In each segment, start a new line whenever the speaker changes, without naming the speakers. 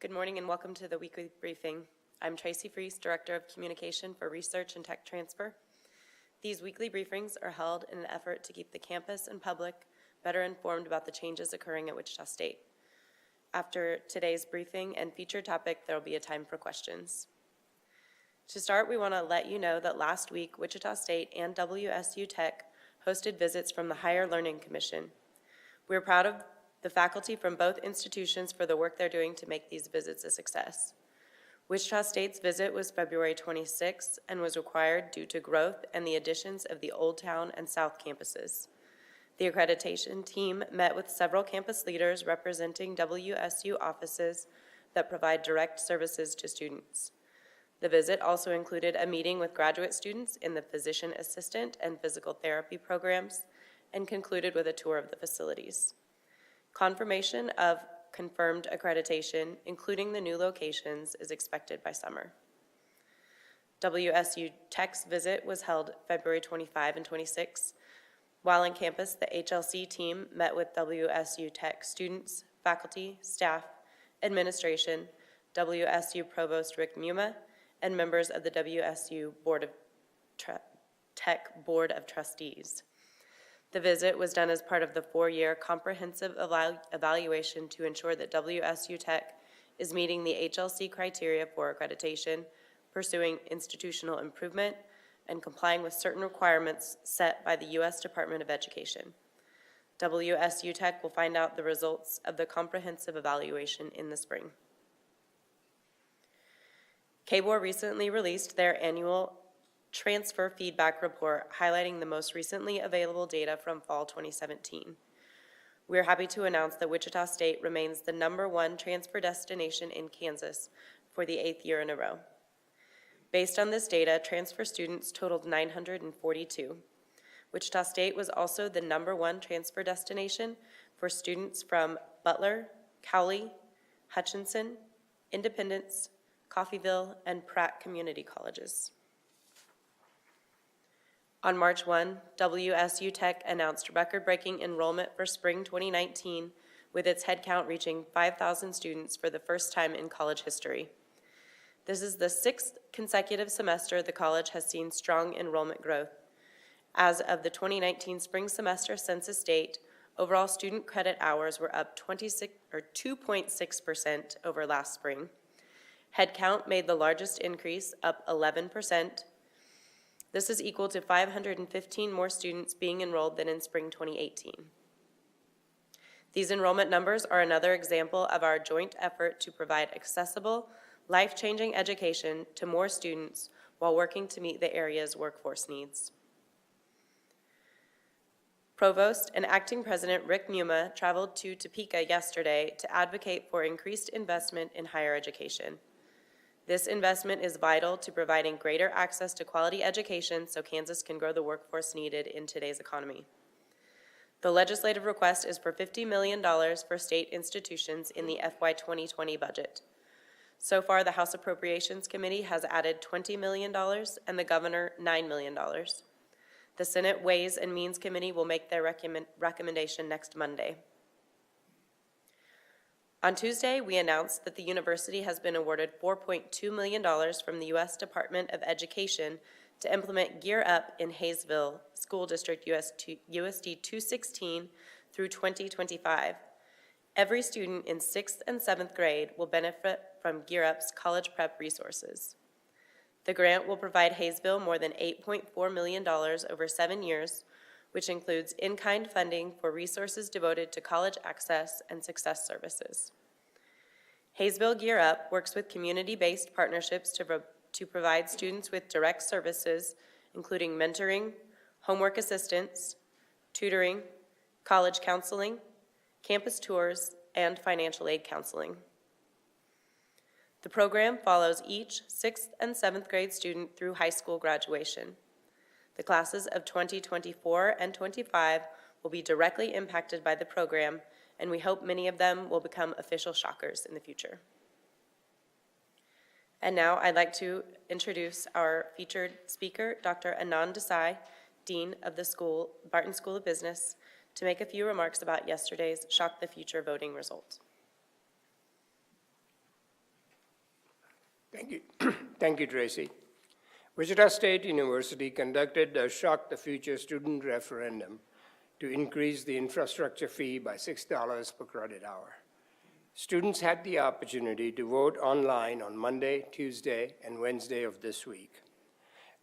Good morning and welcome to the weekly briefing. I'm Tracy Freese, Director of Communication for Research and Tech Transfer. These weekly briefings are held in an effort to keep the campus and public better informed about the changes occurring at Wichita State. After today's briefing and featured topic, there will be a time for questions. To start, we want to let you know that last week, Wichita State and WSU Tech hosted visits from the Higher Learning Commission. We're proud of the faculty from both institutions for the work they're doing to make these visits a success. Wichita State's visit was February 26th and was required due to growth and the additions of the Old Town and South campuses. The accreditation team met with several campus leaders representing WSU offices that provide direct services to students. The visit also included a meeting with graduate students in the physician assistant and physical therapy programs and concluded with a tour of the facilities. Confirmation of confirmed accreditation, including the new locations, is expected by summer. WSU Tech's visit was held February 25 and 26. While on campus, the HLC team met with WSU Tech students, faculty, staff, administration, WSU Provost Rick Muma, and members of the WSU Tech Board of Trustees. The visit was done as part of the 4-year comprehensive evaluation to ensure that WSU Tech is meeting the HLC criteria for accreditation, pursuing institutional improvement, and complying with certain requirements set by the U.S. Department of Education. WSU Tech will find out the results of the comprehensive evaluation in the spring. KBOR recently released their annual transfer feedback report highlighting the most recently available data from fall 2017. We are happy to announce that Wichita State remains the #1 transfer destination in Kansas for the 8th year in a row. Based on this data, transfer students totaled 942. Wichita State was also the #1 transfer destination for students from Butler, Cowley, Hutchinson, Independence, Coffeyville, and Pratt community colleges. On March 1, WSU Tech announced record-breaking enrollment for spring 2019, with its headcount reaching 5,000 students for the first time in college history. This is the 6th consecutive semester the college has seen strong enrollment growth. As of the 2019 spring semester census date, overall student credit hours were up 2.6% over last spring. Headcount made the largest increase, up 11%. This is equal to 515 more students being enrolled than in spring 2018. These enrollment numbers are another example of our joint effort to provide accessible, life-changing education to more students while working to meet the area's workforce needs. Provost and Acting President Rick Muma traveled to Topeka yesterday to advocate for increased investment in higher education. This investment is vital to providing greater access to quality education so Kansas can grow the workforce needed in today's economy. The legislative request is for $50 million for state institutions in the FY 2020 budget. So far, the House Appropriations Committee has added $20 million and the governor $9 million. The Senate Ways and Means Committee will make their recommendation next Monday. On Tuesday, we announced that the university has been awarded $4.2 million from the U.S. Department of Education to implement Gear Up in Hayesville, School District USD 216 through 2025. Every student in 6th and 7th grade will benefit from Gear Up's college prep resources. The grant will provide Hayesville more than $8.4 million over 7 years, which includes in-kind funding for resources devoted to college access and success services. Hayesville Gear Up works with community-based partnerships to provide students with direct services, including mentoring, homework assistance, tutoring, college counseling, campus tours, and financial aid counseling. The program follows each 6th and 7th grade student through high school graduation. The classes of 2024 and 25 will be directly impacted by the program, and we hope many of them will become official shockers in the future. And now I'd like to introduce our featured speaker, Dr. Anand Desai, Dean of the Barton School of Business, to make a few remarks about yesterday's Shock the Future voting result.
Thank you. Thank you, Tracy. Wichita State University conducted a Shock the Future student referendum to increase the infrastructure fee by $6 per credit hour. Students had the opportunity to vote online on Monday, Tuesday, and Wednesday of this week.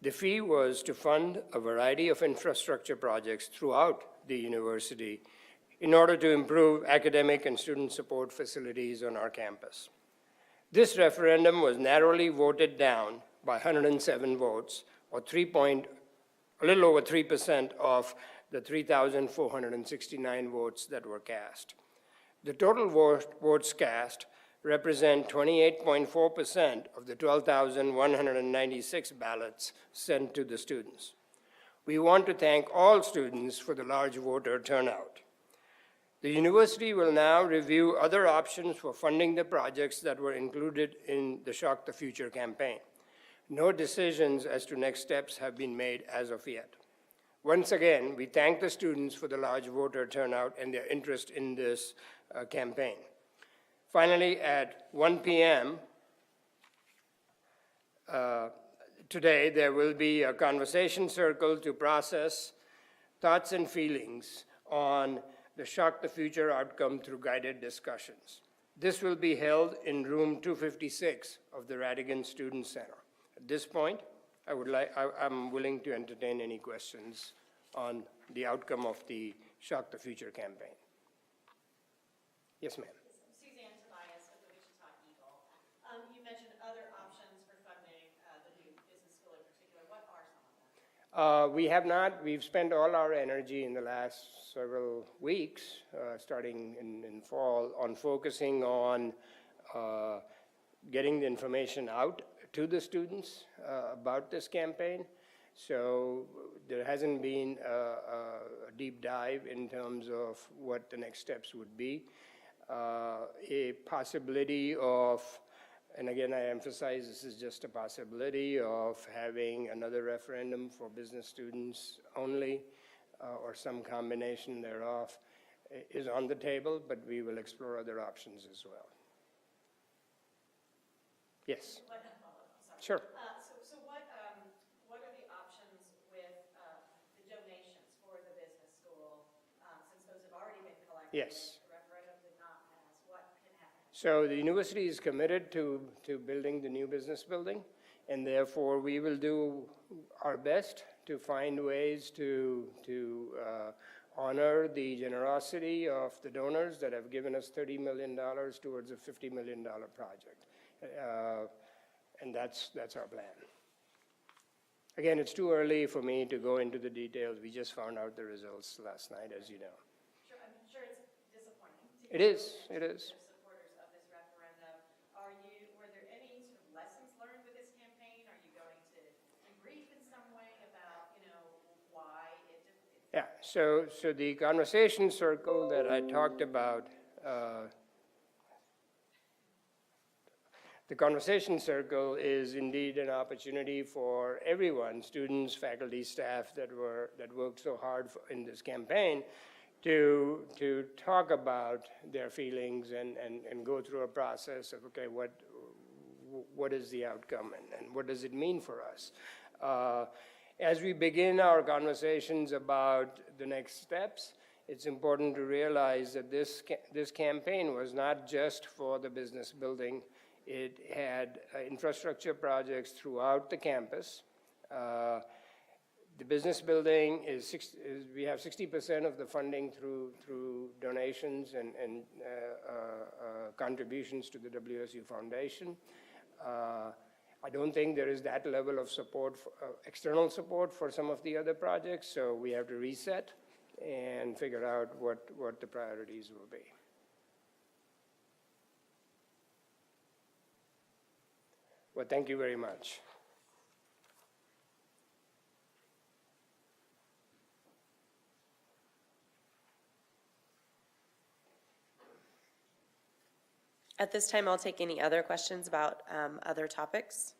The fee was to fund a variety of infrastructure projects throughout the university in order to improve academic and student support facilities on our campus. This referendum was narrowly voted down by 107 votes, or a little over 3% of the 3,469 votes that were cast. The total votes cast represent 28.4% of the 12,196 ballots sent to the students. We want to thank all students for the large voter turnout. The university will now review other options for funding the projects that were included in the Shock the Future campaign. No decisions as to next steps have been made as of yet. Once again, we thank the students for the large voter turnout and their interest in this campaign. Finally, at 1 p.m. Today, there will be a conversation circle to process thoughts and feelings on the Shock the Future outcome through guided discussions. This will be held in room 256 of the Radigan Student Center. At this point, I'm willing to entertain any questions on the outcome of the Shock the Future campaign. Yes, ma'am.
Suzanne Tobias of the Wichita Eagle. You mentioned other options for funding the new business school in particular. What are some of them?
We have not. We've spent all our energy in the last several weeks, starting in fall, on focusing on getting the information out to the students about this campaign. So there hasn't been a deep dive in terms of what the next steps would be. A possibility of, and again I emphasize this is just a possibility of having another referendum for business students only, or some combination thereof, is on the table, but we will explore other options as well. Yes? Sure.
So what are the options with the donations for the business school, since those have already been collected?
Yes.
The referendum did not pass. What can happen?
So the university is committed to building the new business building, and therefore we will do our best to find ways to honor the generosity of the donors that have given us $30 million towards a $50 million project. And that's our plan. Again, it's too early for me to go into the details. We just found out the results last night, as you know.
Sure, I'm sure it's disappointing.
It is.
Supporters of this referendum. Were there any sort of lessons learned with this campaign? Are you going to debrief in some way about, why it didn't?
Yeah. So the conversation circle that I talked about. The conversation circle is indeed an opportunity for everyone, students, faculty, staff that worked so hard in this campaign to talk about their feelings and go through a process of, okay, what is the outcome and what does it mean for us? As we begin our conversations about the next steps, it's important to realize that this campaign was not just for the business building. It had infrastructure projects throughout the campus. The business building we have 60% of the funding through donations and contributions to the WSU Foundation. I don't think there is that level of support, external support for some of the other projects, so we have to reset and figure out what the priorities will be. Well, thank you very much.
At this time, I'll take any other questions about other topics.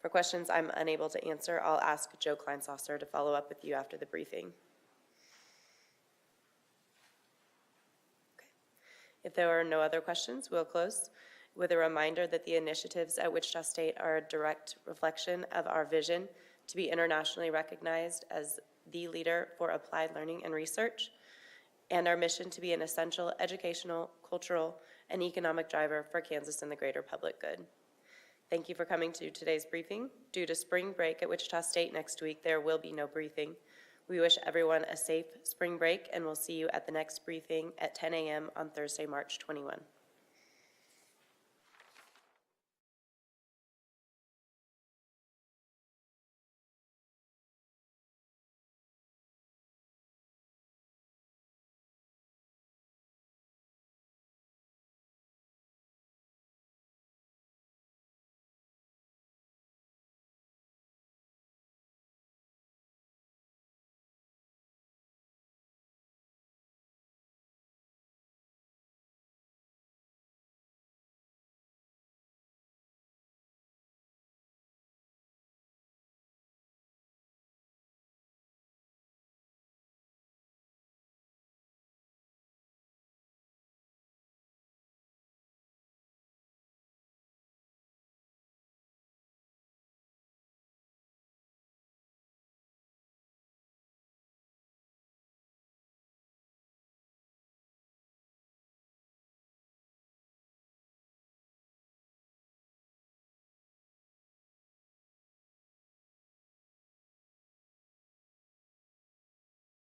For questions I'm unable to answer, I'll ask Joe Kleinsasser to follow up with you after the briefing. Okay. If there are no other questions, we'll close. with a reminder that the initiatives at Wichita State are a direct reflection of our vision to be internationally recognized as the leader for applied learning and research, and our mission to be an essential educational, cultural, and economic driver for Kansas and the greater public good. Thank you for coming to today's briefing. Due to spring break at Wichita State next week, there will be no briefing. We wish everyone a safe spring break, and we'll see you at the next briefing at 10 a.m. on Thursday, March 21.